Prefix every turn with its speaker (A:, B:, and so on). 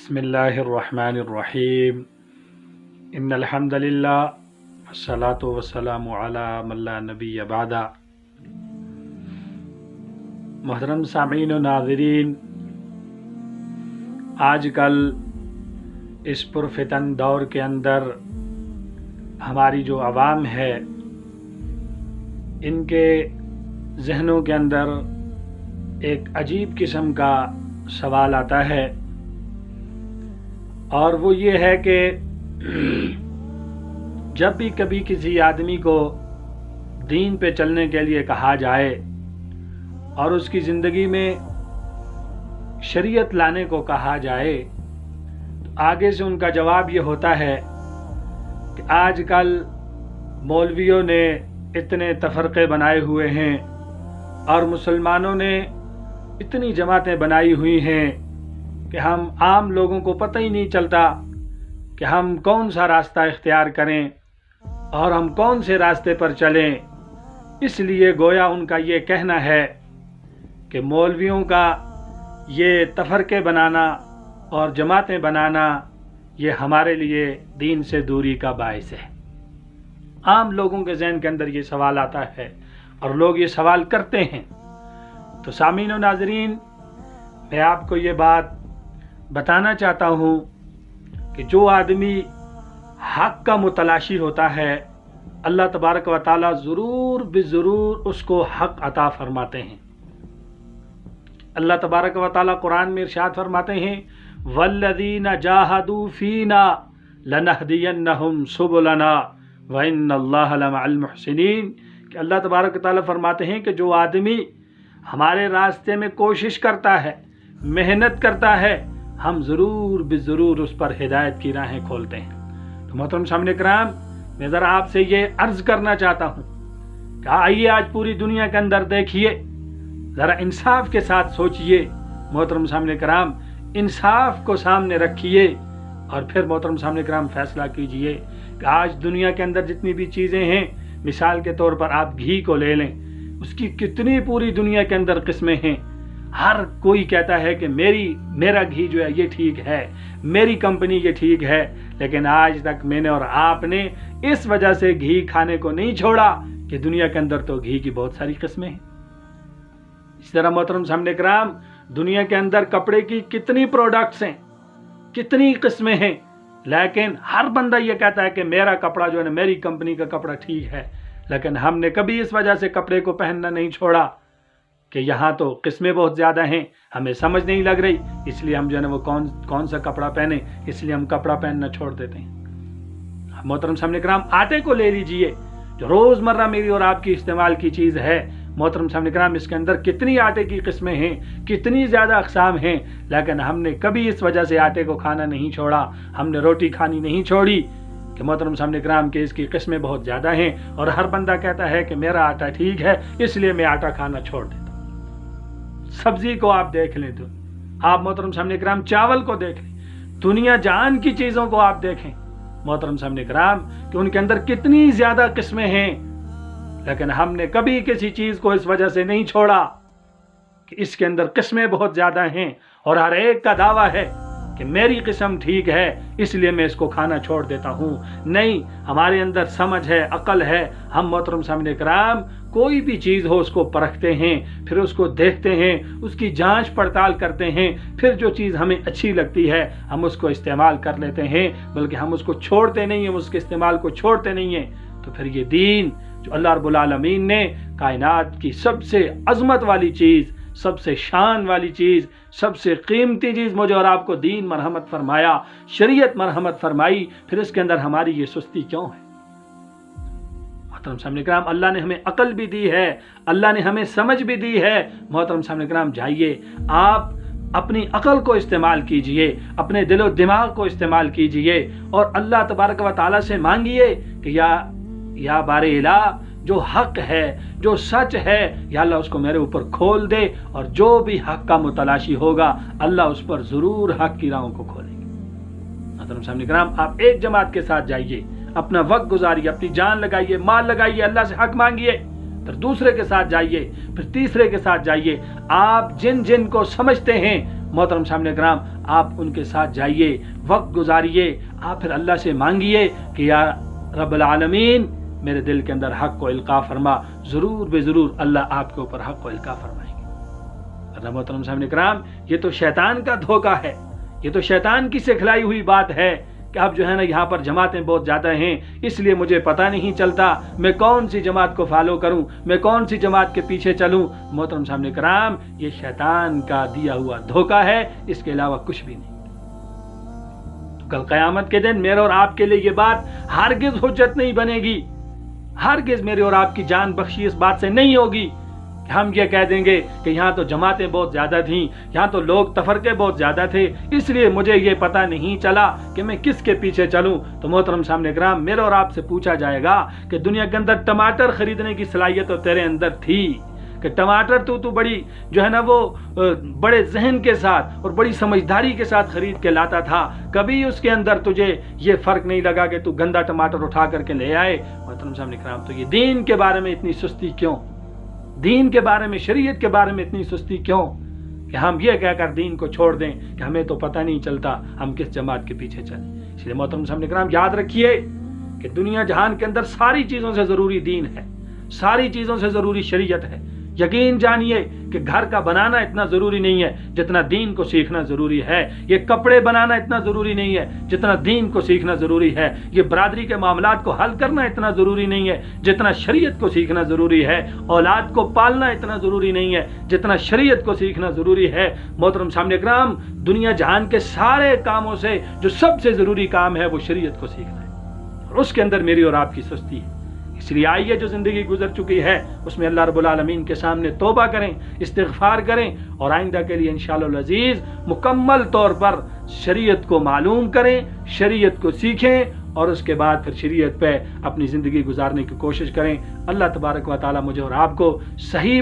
A: बिस्मिल्लाहिर्रहमानिर्रहीम इन्नल हम्दुलिल्लाह वस्सलातु वस्सलामु अला मन ला नबिय्य बअदा। मोहतरम सामीन व नाज़रीन, आजकल इस पुरफितन दौर के अंदर हमारी जो आवाम है, इनके जहनों के अंदर एक अजीब किस्म का सवाल आता है, और वो ये है कि जब भी कभी किसी आदमी को दीन पे चलने के लिए कहा जाए और उसकी ज़िंदगी में शरीयत लाने को कहा जाए, तो आगे से उनका जवाब ये होता है कि आजकल मौलवियों ने इतने तफरक़े बनाए हुए हैं और मुसलमानों ने इतनी जमातें बनाई हुई हैं कि हम आम लोगों को पता ही नहीं चलता कि हम कौन सा रास्ता इख्तियार करें और हम कौन से रास्ते पर चलें। इसलिए गोया उनका ये कहना है कि मौलवियों का ये तफरक़े बनाना और जमातें बनाना ये हमारे लिए दीन से दूरी का बाइस है। आम लोगों के ज़हन के अंदर ये सवाल आता है और लोग ये सवाल करते हैं। तो सामीन व नाज़रीन, मैं आपको ये बात बताना चाहता हूँ कि जो आदमी हक़ का मुतलाशी होता है, अल्लाह तबारक व तआला ज़रूर बिज़रूर उसको हक़ अता फरमाते हैं। अल्लाह तबारक व तआला कुरान में इरशाद फरमाते हैं, वल्लज़ीना जाहदू फ़ीना लनहदियन्नहुम सुबुलना व इन्नल्लाह लमअल मुहसिनीन। कि अल्लाह तबारक व तआला फरमाते हैं कि जो आदमी हमारे रास्ते में कोशिश करता है, मेहनत करता है, हम ज़रूर बिज़रूर उस पर हिदायत की राहें खोलते हैं। तो मोहतरम सामने कराम, मैं ज़रा आपसे ये अर्ज़ करना चाहता हूँ कि आइए आज पूरी दुनिया के अंदर देखिए, ज़रा इंसाफ के साथ सोचिए। मोहतरम सामने कराम, इंसाफ को सामने रखिए और फिर मोहतरम सामने कराम फैसला कीजिए कि आज दुनिया के अंदर जितनी भी चीज़ें हैं, मिसाल के तौर पर आप घी को ले लें, उसकी कितनी पूरी दुनिया के अंदर किस्में हैं। हर कोई कहता है कि मेरा घी जो है ये ठीक है, मेरी कंपनी ये ठीक है, लेकिन आज तक मैंने और आपने इस वजह से घी खाने को नहीं छोड़ा कि दुनिया के अंदर तो घी की बहुत सारी किस्में हैं। इस तरह मोहतरम सामने कराम, दुनिया के अंदर कपड़े की कितनी प्रोडक्ट्स हैं, कितनी किस्में हैं, लेकिन हर बंदा ये कहता है कि मेरा कपड़ा जो है ना, मेरी कंपनी का कपड़ा ठीक है। लेकिन हमने कभी इस वजह से कपड़े को पहनना नहीं छोड़ा कि यहाँ तो किस्में बहुत ज़्यादा हैं, हमें समझ नहीं लग रही, इसलिए हम जो है ना वो कौन सा कपड़ा पहने, इसलिए हम कपड़ा पहनना छोड़ देते हैं। मोहतरम सामने कराम, आटे को ले लीजिए, जो रोज़मर्रा मेरी और आपकी इस्तेमाल की चीज़ है। मोहतरम सामने कराम, इसके अंदर कितनी आटे की किस्में हैं, कितनी ज़्यादा अक़साम हैं, लेकिन हमने कभी इस वजह से आटे को खाना नहीं छोड़ा, हमने रोटी खानी नहीं छोड़ी कि मोहतरम सामने कराम के इसकी किस्में बहुत ज़्यादा हैं। और हर बंदा कहता है कि मेरा आटा ठीक है, इसलिए मैं आटा खाना छोड़ देता हूँ। सब्जी को आप देख लें, तो आप मोहतरम सामने कराम चावल को देख लें, दुनिया जहान की चीज़ों को आप देखें मोहतरम सामने कराम कि उनके अंदर कितनी ज़्यादा किस्में हैं, लेकिन हमने कभी किसी चीज़ को इस वजह से नहीं छोड़ा कि इसके अंदर किस्में बहुत ज़्यादा हैं और हर एक का दावा है कि मेरी किस्म ठीक है, इसलिए मैं इसको खाना छोड़ देता हूँ। नहीं, हमारे अंदर समझ है, अकल है। हम मोहतरम सामने कराम कोई भी चीज़ हो उसको परखते हैं, फिर उसको देखते हैं, उसकी जांच पड़ताल करते हैं, फिर जो चीज़ हमें अच्छी लगती है हम उसको इस्तेमाल कर लेते हैं, बल्कि हम उसको छोड़ते नहीं हैं, उसके इस्तेमाल को छोड़ते नहीं हैं। तो फिर ये दीन जो अल्लाह रब्बुल आलमीन ने कायनात की सबसे अज़मत वाली चीज़, सबसे शान वाली चीज़, सबसे कीमती चीज़ मुझे और आपको दीन मरहमत फरमाया, शरीयत मरहमत फरमाई, फिर इसके अंदर हमारी ये सुस्ती क्यों है? मोहतरम सामने कराम, अल्लाह ने हमें अकल भी दी है, अल्लाह ने हमें समझ भी दी है। मोहतरम सामने कराम, जाइए आप अपनी अकल को इस्तेमाल कीजिए, अपने दिलो दिमाग को इस्तेमाल कीजिए और अल्लाह तबारक व तआला से मांगिए कि या बारे इला, जो हक है, जो सच है, या अल्लाह उसको मेरे ऊपर खोल दे, और जो भी हक का मुतलाशी होगा अल्लाह उस पर ज़रूर हक की राहों को खोलेंगे। मोहतरम सामने कराम, आप एक जमात के साथ जाइए, अपना वक्त गुजारिए, अपनी जान लगाइए, माल लगाइए, अल्लाह से हक मांगिए, फिर दूसरे के साथ जाइए, फिर तीसरे के साथ जाइए। आप जिन जिन को समझते हैं محترم سامعین کرام آپ ان کے ساتھ جائیے، وقت گزاریے، آپ پھر اللہ سے مانگیے کہ یا رب العالمین میرے دل کے اندر حق کو القاء فرما، ضرور بے ضرور اللہ آپ کے اوپر حق کو القاء فرمائیں گے۔ ورنہ محترم سامعین کرام یہ تو شیطان کا دھوکہ ہے، یہ تو شیطان کی سکھلائی ہوئی بات ہے کہ اب جو ہے نا یہاں پر جماعتیں بہت زیادہ ہیں، اس لیے مجھے پتہ نہیں چلتا میں کون سی جماعت کو فالو کروں، میں کون سی جماعت کے پیچھے چلوں۔ محترم سامعین کرام یہ شیطان کا دیا ہوا دھوکہ ہے، اس کے علاوہ کچھ بھی نہیں۔ تو کل قیامت کے دن میرے اور آپ کے لیے یہ بات ہرگز حجت نہیں بنے گی، ہرگز میرے اور آپ کی جان بخشی اس بات سے نہیں ہوگی کہ ہم یہ کہہ دیں گے کہ یہاں تو جماعتیں بہت زیادہ تھیں، یہاں تو لوگ تفرقے بہت زیادہ تھے، اس لیے مجھے یہ پتہ نہیں چلا کہ میں کس کے پیچھے چلوں۔ تو محترم سامعین کرام میرے اور آپ سے پوچھا جائے گا کہ دنیا کے اندر ٹماٹر خریدنے کی صلاحیت تو تیرے اندر تھی کہ ٹماٹر تو بڑی جو ہے نا وہ بڑے ذہن کے ساتھ اور بڑی سمجھداری کے ساتھ خرید کے لاتا تھا، کبھی اس کے اندر تجھے یہ فرق نہیں لگا کہ تو گندا ٹماٹر اٹھا کر کے لے آئے۔ محترم سامعین کرام تو یہ دین کے بارے میں اتنی سستی کیوں، دین کے بارے میں، شریعت کے بارے میں اتنی سستی کیوں کہ ہم یہ کہہ کر دین کو چھوڑ دیں کہ ہمیں تو پتہ نہیں چلتا ہم کس جماعت کے پیچھے چلیں۔ اس لیے محترم سامعین کرام یاد رکھیے کہ دنیا جہان کے اندر ساری چیزوں سے ضروری دین ہے، ساری چیزوں سے ضروری شریعت ہے۔ یقین جانیے کہ گھر کا بنانا اتنا ضروری نہیں ہے جتنا دین کو سیکھنا ضروری ہے، یہ کپڑے بنانا اتنا ضروری نہیں ہے جتنا دین کو سیکھنا ضروری ہے، یہ برادری کے معاملات کو حل کرنا اتنا ضروری نہیں ہے جتنا شریعت کو سیکھنا ضروری ہے، اولاد کو پالنا اتنا ضروری نہیں ہے جتنا شریعت کو سیکھنا ضروری ہے۔ محترم سامعین کرام دنیا جہان کے سارے کاموں سے جو سب سے ضروری کام ہے وہ شریعت کو سیکھنا ہے، اور اس کے اندر میری اور آپ کی سستی ہے۔ اس لیے آئیے جو زندگی گزر چکی ہے اس میں اللہ رب العالمین کے سامنے توبہ کریں، استغفار کریں، اور آئندہ کے لیے انشاءاللہ العزیز مکمل طور پر شریعت کو معلوم کریں، شریعت کو سیکھیں، اور اس کے بعد پھر شریعت پہ اپنی زندگی گزارنے کی کوشش کریں۔ اللہ تبارک و تعالی مجھے اور آپ کو صحیح